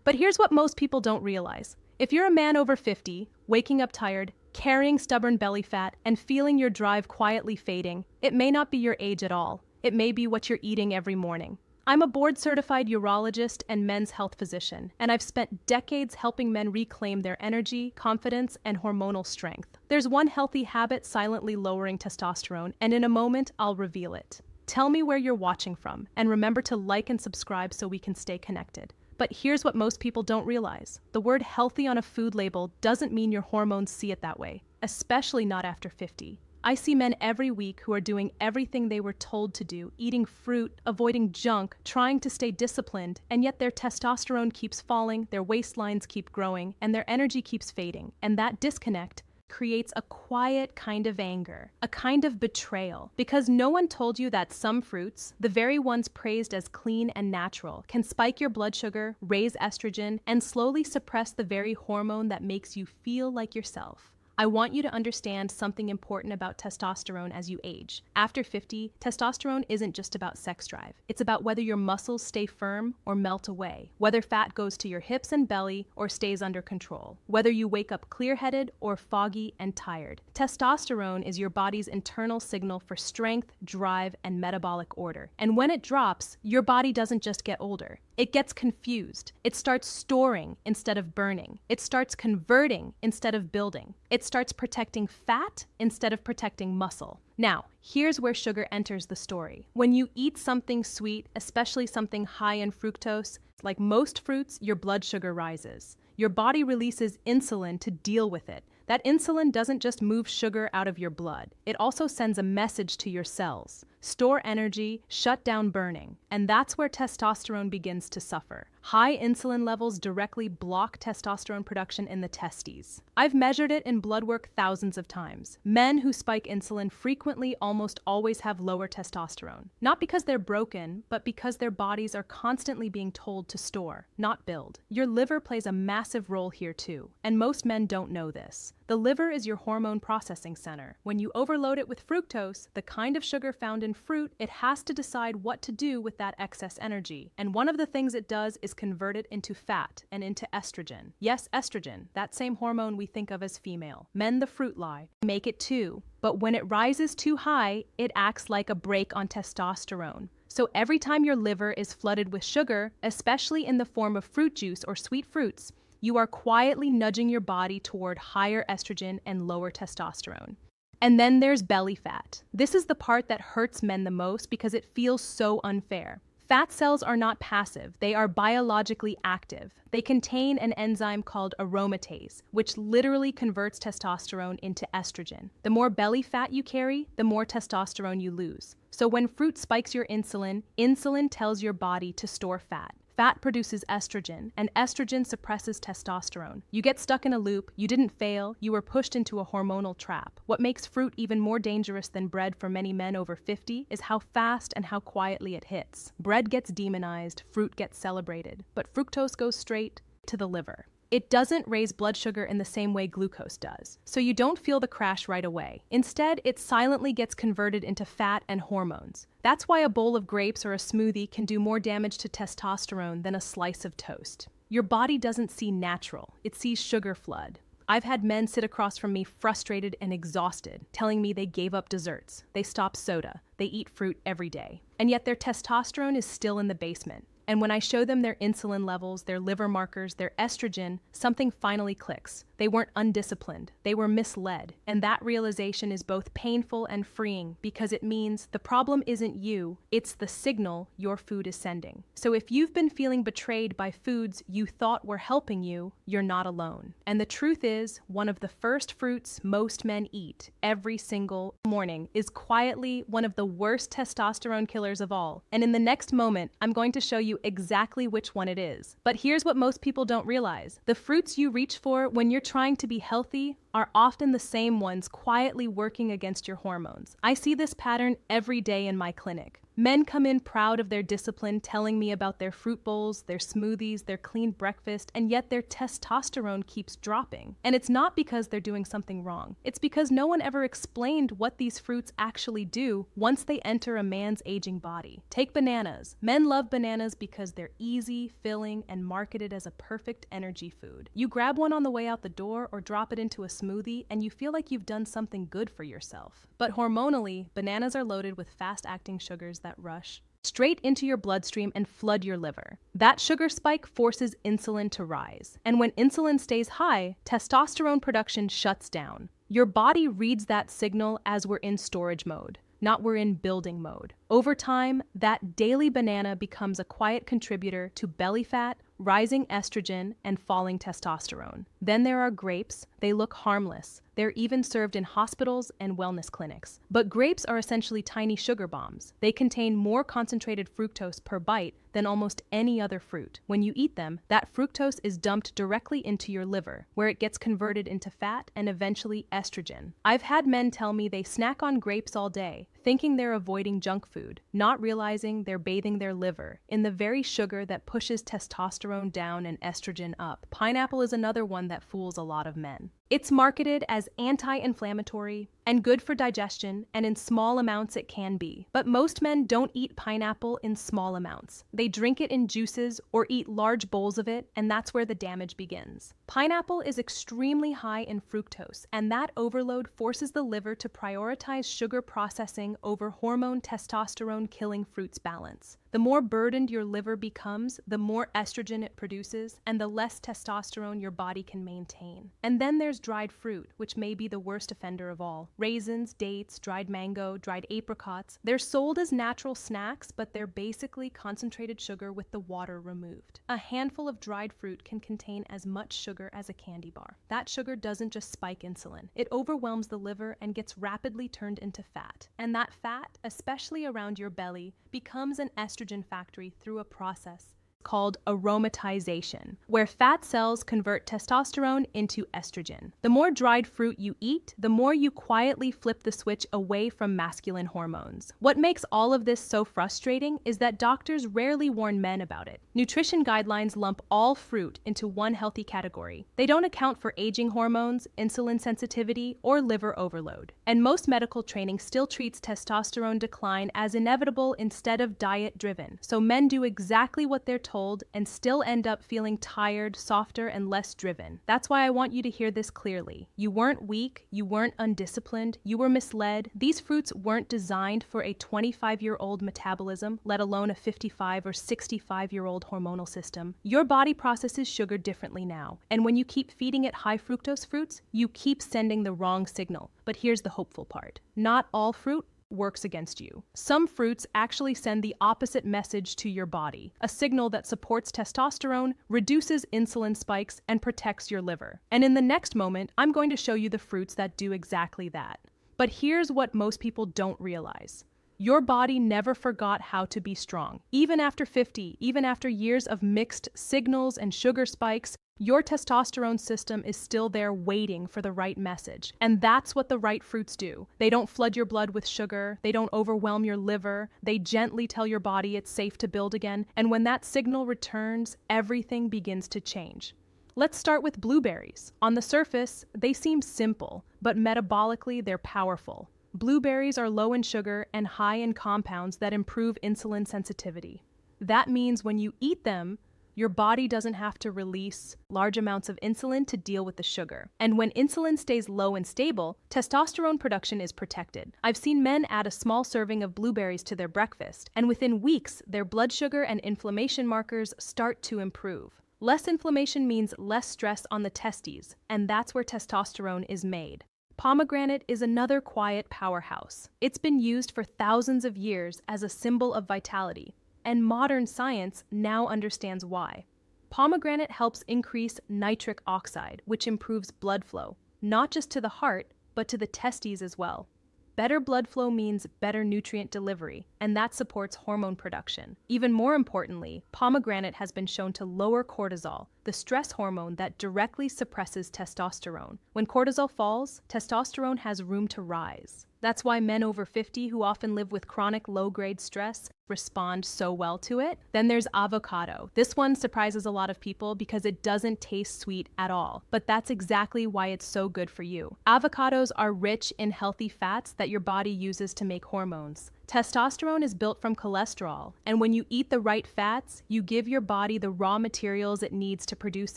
But here's what most people don't realize. If you're a man over 50, waking up tired, carrying stubborn belly fat, and feeling your drive quietly fading, it may not be your age at all. It may be what you're eating every morning. I'm a board-certified urologist and men's health physician, and I've spent decades helping men reclaim their energy, confidence, and hormonal strength. There's one healthy habit silently lowering testosterone, and in a moment, I'll reveal it. Tell me where you're watching from, and remember to like and subscribe so we can stay connected. But here's what most people don't realize. The word healthy on a food label doesn't mean your hormones see it that way, especially not after 50. I see men every week who are doing everything they were told to do, eating fruit, avoiding junk, trying to stay disciplined, and yet their testosterone keeps falling, their waistlines keep growing, and their energy keeps fading. And that disconnect creates a quiet kind of anger, a kind of betrayal, because no one told you that some fruits, the very ones praised as clean and natural, can spike your blood sugar, raise estrogen, and slowly suppress the very hormone that makes you feel like yourself. I want you to understand something important about testosterone as you age. After 50, testosterone isn't just about sex drive. It's about whether your muscles stay firm or melt away, whether fat goes to your hips and belly or stays under control, whether you wake up clear-headed or foggy and tired. Testosterone is your body's internal signal for strength, drive, and metabolic order. And when it drops, your body doesn't just get older. It gets confused. It starts storing instead of burning. It starts converting instead of building. It starts protecting fat instead of protecting muscle. Now, here's where sugar enters the story. When you eat something sweet, especially something high in fructose, like most fruits, your blood sugar rises. Your body releases insulin to deal with it. That insulin doesn't just move sugar out of your blood. It also sends a message to your cells. Store energy, shut down burning. And that's where testosterone begins to suffer. High insulin levels directly block testosterone production in the testes. I've measured it in blood work thousands of times. Men who spike insulin frequently almost always have lower testosterone. Not because they're broken, but because their bodies are constantly being told to store, not build. Your liver plays a massive role here too, and most men don't know this. The liver is your hormone processing center. When you overload it with fructose, the kind of sugar found in fruit, it has to decide what to do with that excess energy. And one of the things it does is convert it into fat and into estrogen. Yes, estrogen, that same hormone we think of as female. Men, the fruit lie, make it too. But when it rises too high, it acts like a brake on testosterone. So every time your liver is flooded with sugar, especially in the form of fruit juice or sweet fruits, you are quietly nudging your body toward higher estrogen and lower testosterone. And then there's belly fat. This is the part that hurts men the most because it feels so unfair. Fat cells are not passive, they are biologically active. They contain an enzyme called aromatase, which literally converts testosterone into estrogen. The more belly fat you carry, the more testosterone you lose. So when fruit spikes your insulin, insulin tells your body to store fat. Fat produces estrogen, and estrogen suppresses testosterone. You get stuck in a loop, you didn't fail, you were pushed into a hormonal trap. What makes fruit even more dangerous than bread for many men over 50 is how fast and how quietly it hits. Bread gets demonized, fruit gets celebrated, but fructose goes straight to the liver. It doesn't raise blood sugar in the same way glucose does, so you don't feel the crash right away. Instead, it silently gets converted into fat and hormones. That's why a bowl of grapes or a smoothie can do more damage to testosterone than a slice of toast. Your body doesn't see natural, it sees sugar flood. I've had men sit across from me frustrated and exhausted, telling me they gave up desserts, they stopped soda, they eat fruit every day, and yet their testosterone is still in the basement. And when I show them their insulin levels, their liver markers, their estrogen, something finally clicks. They weren't undisciplined, they were misled. And that realization is both painful and freeing because it means the problem isn't you, it's the signal your food is sending. So if you've been feeling betrayed by foods you thought were helping you, you're not alone. And the truth is, one of the first fruits most men eat every single morning is quietly one of the worst testosterone killers of all. And in the next moment, I'm going to show you exactly which one it is. But here's what most people don't realize. The fruits you reach for when you're trying to be healthy are often the same ones quietly working against your hormones. I see this pattern every day in my clinic. Men come in proud of their discipline, telling me about their fruit bowls, their smoothies, their clean breakfast, and yet their testosterone keeps dropping. And it's not because they're doing something wrong. It's because no one ever explained what these fruits actually do once they enter a man's aging body. Take bananas. Men love bananas because they're easy, filling, and marketed as a perfect energy food. You grab one on the way out the door or drop it into a smoothie, and you feel like you've done something good for yourself. But hormonally, bananas are loaded with fast-acting sugars that rush straight into your bloodstream and flood your liver. That sugar spike forces insulin to rise. And when insulin stays high, testosterone production shuts down. Your body reads that signal as we're in storage mode, not we're in building mode. Over time, that daily banana becomes a quiet contributor to belly fat, rising estrogen, and falling testosterone. Then there are grapes. They look harmless. They're even served in hospitals and wellness clinics. But grapes are essentially tiny sugar bombs. They contain more concentrated fructose per bite than almost any other fruit. When you eat them, that fructose is dumped directly into your liver, where it gets converted into fat and eventually estrogen. I've had men tell me they snack on grapes all day, thinking they're avoiding junk food, not realizing they're bathing their liver in the very sugar that pushes testosterone down and estrogen up. Pineapple is another one that fools a lot of men. It's marketed as anti-inflammatory and good for digestion, and in small amounts it can be. But most men don't eat pineapple in small amounts. They drink it in juices or eat large bowls of it, and that's where the damage begins. Pineapple is extremely high in fructose, and that overload forces the liver to prioritize sugar processing over hormone testosterone-killing fruits balance. The more burdened your liver becomes, the more estrogen it produces, and the less testosterone your body can maintain. And then there's dried fruit, which may be the worst offender of all. Raisins, dates, dried mango, dried apricots. They're sold as natural snacks, but they're basically concentrated sugar with the water removed. A handful of dried fruit can contain as much sugar as a candy bar. That sugar doesn't just spike insulin. It overwhelms the liver and gets rapidly turned into fat. And that fat, especially around your belly, becomes an estrogen factory through a process called aromatization, where fat cells convert testosterone into estrogen. The more dried fruit you eat, the more you quietly flip the switch away from masculine hormones. What makes all of this so frustrating is that doctors rarely warn men about it. Nutrition guidelines lump all fruit into one healthy category. They don't account for aging hormones, insulin sensitivity, or liver overload. And most medical training still treats testosterone decline as inevitable instead of diet-driven. So men do exactly what they're told and still end up feeling tired, softer, and less driven. That's why I want you to hear this clearly. You weren't weak, you weren't undisciplined, you were misled. These fruits weren't designed for a 25-year-old metabolism, let alone a 55 or 65-year-old hormonal system. Your body processes sugar differently now, and when you keep feeding it high fructose fruits, you keep sending the wrong signal. But here's the hopeful part. Not all fruit works against you. Some fruits actually send the opposite message to your body, a signal that supports testosterone, reduces insulin spikes, and protects your liver. And in the next moment, I'm going to show you the fruits that do exactly that. But here's what most people don't realize. Your body never forgot how to be strong. Even after 50, even after years of mixed signals and sugar spikes, your testosterone system is still there waiting for the right message. And that's what the right fruits do. They don't flood your blood with sugar. They don't overwhelm your liver. They gently tell your body it's safe to build again. And when that signal returns, everything begins to change. Let's start with blueberries. On the surface, they seem simple, but metabolically they're powerful. Blueberries are low in sugar and high in compounds that improve insulin sensitivity. That means when you eat them, your body doesn't have to release large amounts of insulin to deal with the sugar. And when insulin stays low and stable, testosterone production is protected. I've seen men add a small serving of blueberries to their breakfast, and within weeks, their blood sugar and inflammation markers start to improve. Less inflammation means less stress on the testes, and that's where testosterone is made. Pomegranate is another quiet powerhouse. It's been used for thousands of years as a symbol of vitality, and modern science now understands why. Pomegranate helps increase nitric oxide, which improves blood flow, not just to the heart, but to the testes as well. Better blood flow means better nutrient delivery, and that supports hormone production. Even more importantly, pomegranate has been shown to lower cortisol, the stress hormone that directly suppresses testosterone. When cortisol falls, testosterone has room to rise. That's why men over 50 who often live with chronic low-grade stress respond so well to it. Then there's avocado. This one surprises a lot of people because it doesn't taste sweet at all, but that's exactly why it's so good for you. Avocados are rich in healthy fats that your body uses to make hormones. Testosterone is built from cholesterol, and when you eat the right fats, you give your body the raw materials it needs to produce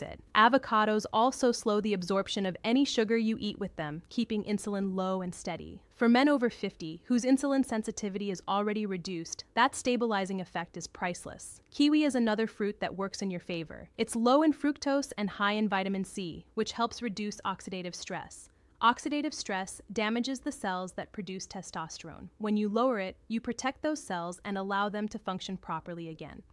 it. Avocados also slow the absorption of any sugar you eat with them, keeping insulin low and steady. For men over 50, whose insulin sensitivity is already reduced, that stabilizing effect is priceless. Kiwi is another fruit that works in your favor. It's low in fructose and high in vitamin C, which helps reduce oxidative stress. Oxidative stress damages the cells that produce testosterone. When you lower it, you protect those cells and allow them to function properly again.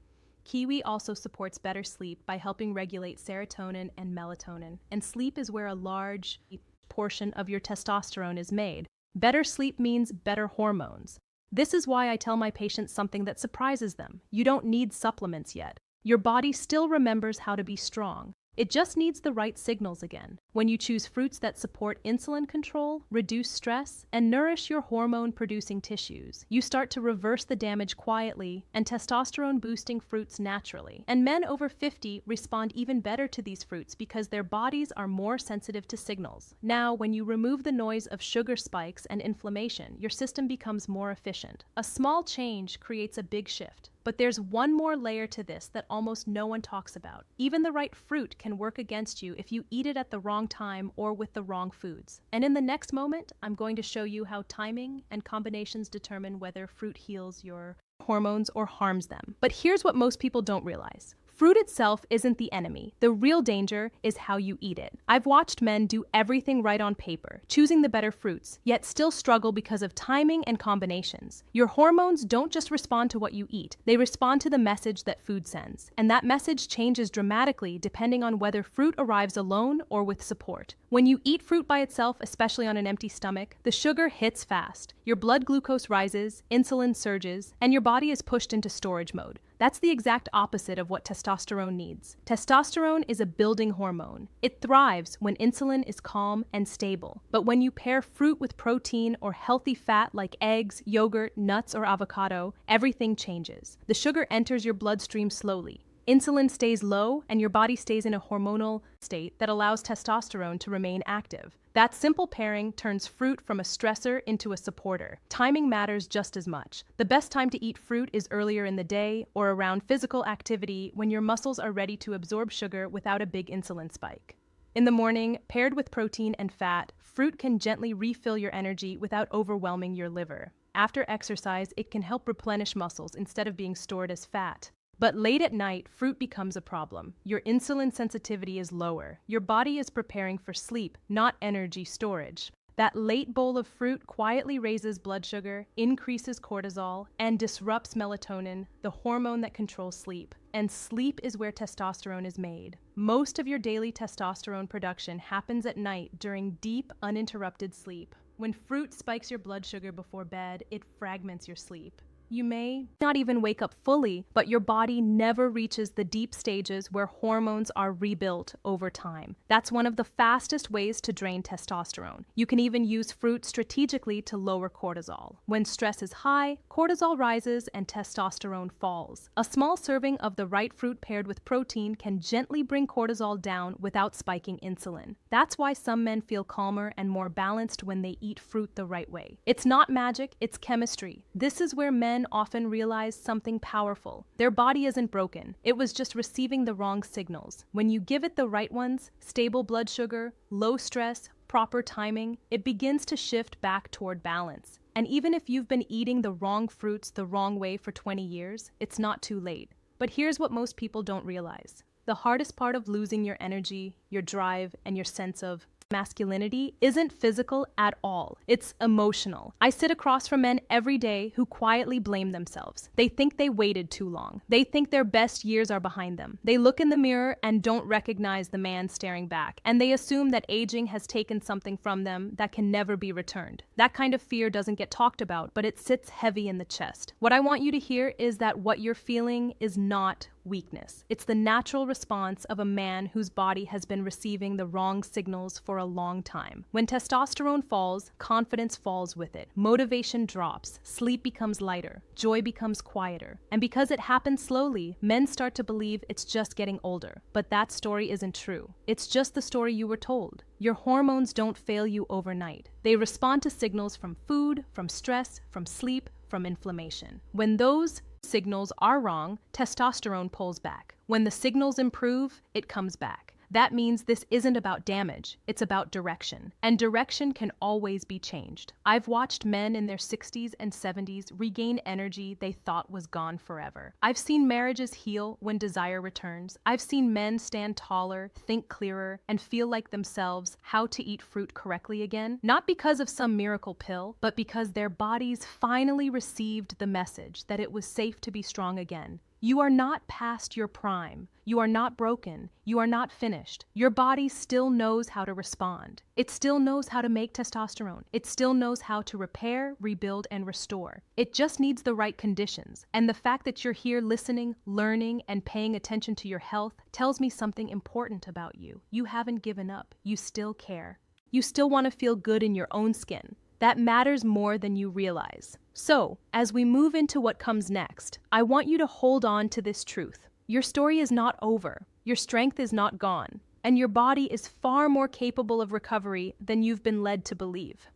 Kiwi also supports better sleep by helping regulate serotonin and melatonin, and sleep is where a large portion of your testosterone is made. Better sleep means better hormones. This is why I tell my patients something that surprises them. You don't need supplements yet. Your body still remembers how to be strong. It just needs the right signals again. When you choose fruits that support insulin control, reduce stress, and nourish your hormone-producing tissues, you start to reverse the damage quietly and testosterone-boosting fruits naturally. And men over 50 respond even better to these fruits because their bodies are more sensitive to signals. Now, when you remove the noise of sugar spikes and inflammation, your system becomes more efficient. A small change creates a big shift. But there's one more layer to this that almost no one talks about. Even the right fruit can work against you if you eat it at the wrong time or with the wrong foods. And in the next moment, I'm going to show you how timing and combinations determine whether fruit heals your hormones or harms them. But here's what most people don't realize. Fruit itself isn't the enemy. The real danger is how you eat it. I've watched men do everything right on paper, choosing the better fruits, yet still struggle because of timing and combinations. Your hormones don't just respond to what you eat, they respond to the message that food sends. And that message changes dramatically depending on whether fruit arrives alone or with support. When you eat fruit by itself, especially on an empty stomach, the sugar hits fast. Your blood glucose rises, insulin surges, and your body is pushed into storage mode. That's the exact opposite of what testosterone needs. Testosterone is a building hormone. It thrives when insulin is calm and stable. But when you pair fruit with protein or healthy fat like eggs, yogurt, nuts, or avocado, everything changes. The sugar enters your bloodstream slowly. Insulin stays low, and your body stays in a hormonal state that allows testosterone to remain active. That simple pairing turns fruit from a stressor into a supporter. Timing matters just as much. The best time to eat fruit is earlier in the day or around physical activity when your muscles are ready to absorb sugar without a big insulin spike. In the morning, paired with protein and fat, fruit can gently refill your energy without overwhelming your liver. After exercise, it can help replenish muscles instead of being stored as fat. But late at night, fruit becomes a problem. Your insulin sensitivity is lower. Your body is preparing for sleep, not energy storage. That late bowl of fruit quietly raises blood sugar, increases cortisol, and disrupts melatonin, the hormone that controls sleep. And sleep is where testosterone is made. Most of your daily testosterone production happens at night during deep, uninterrupted sleep. When fruit spikes your blood sugar before bed, it fragments your sleep. You may not even wake up fully, but your body never reaches the deep stages where hormones are rebuilt over time. That's one of the fastest ways to drain testosterone. You can even use fruit strategically to lower cortisol. When stress is high, cortisol rises and testosterone falls. A small serving of the right fruit paired with protein can gently bring cortisol down without spiking insulin. That's why some men feel calmer and more balanced when they eat fruit the right way. It's not magic, it's chemistry. This is where men often realize something powerful. Their body isn't broken. It was just receiving the wrong signals. When you give it the right ones, stable blood sugar, low stress, proper timing, it begins to shift back toward balance. And even if you've been eating the wrong fruits the wrong way for 20 years, it's not too late. But here's what most people don't realize. The hardest part of losing your energy, your drive, and your sense of masculinity isn't physical at all. It's emotional. I sit across from men every day who quietly blame themselves. They think they waited too long. They think their best years are behind them. They look in the mirror and don't recognize the man staring back. And they assume that aging has taken something from them that can never be returned. That kind of fear doesn't get talked about, but it sits heavy in the chest. What I want you to hear is that what you're feeling is not weakness. It's the natural response of a man whose body has been receiving the wrong signals for a long time. When testosterone falls, confidence falls with it. Motivation drops, sleep becomes lighter, joy becomes quieter. And because it happens slowly, men start to believe it's just getting older. But that story isn't true. It's just the story you were told. Your hormones don't fail you overnight. They respond to signals from food, from stress, from sleep, from inflammation. When those signals are wrong, testosterone pulls back. When the signals improve, it comes back. That means this isn't about damage, it's about direction. And direction can always be changed. I've watched men in their 60s and 70s regain energy they thought was gone forever. I've seen marriages heal when desire returns. I've seen men stand taller, think clearer, and feel like themselves how to eat fruit correctly again. Not because of some miracle pill, but because their bodies finally received the message that it was safe to be strong again. You are not past your prime. You are not broken. You are not finished. Your body still knows how to respond. It still knows how to make testosterone. It still knows how to repair, rebuild, and restore. It just needs the right conditions. And the fact that you're here listening, learning, and paying attention to your health tells me something important about you. You haven't given up. You still care. You still want to feel good in your own skin. That matters more than you realize. So, as we move into what comes next, I want you to hold on to this truth. Your story is not over. Your strength is not gone. And your body is far more capable of recovery than you've been led to believe.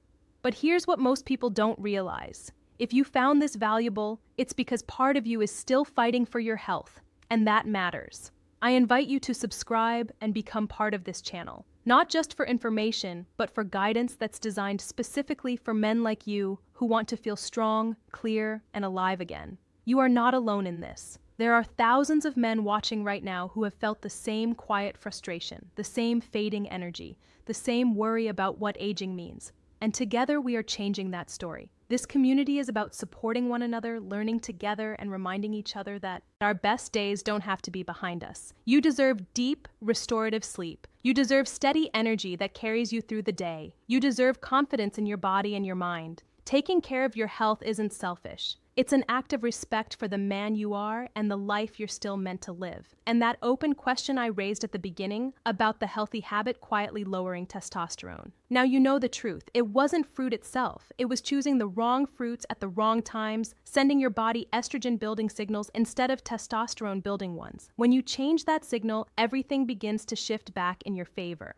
But here's what most people don't realize. If you found this valuable, it's because part of you is still fighting for your health, and that matters. I invite you to subscribe and become part of this channel. Not just for information, but for guidance that's designed specifically for men like you who want to feel strong, clear, and alive again. You are not alone in this. There are thousands of men watching right now who have felt the same quiet frustration, the same fading energy, the same worry about what aging means. And together we are changing that story. This community is about supporting one another, learning together, and reminding each other that our best days don't have to be behind us. You deserve deep, restorative sleep. You deserve steady energy that carries you through the day. You deserve confidence in your body and your mind. Taking care of your health isn't selfish. It's an act of respect for the man you are and the life you're still meant to live. And that open question I raised at the beginning about the healthy habit quietly lowering testosterone. Now you know the truth. It wasn't fruit itself. It was choosing the wrong fruits at the wrong times, sending your body estrogen-building signals instead of testosterone-building ones. When you change that signal, everything begins to shift back in your favor.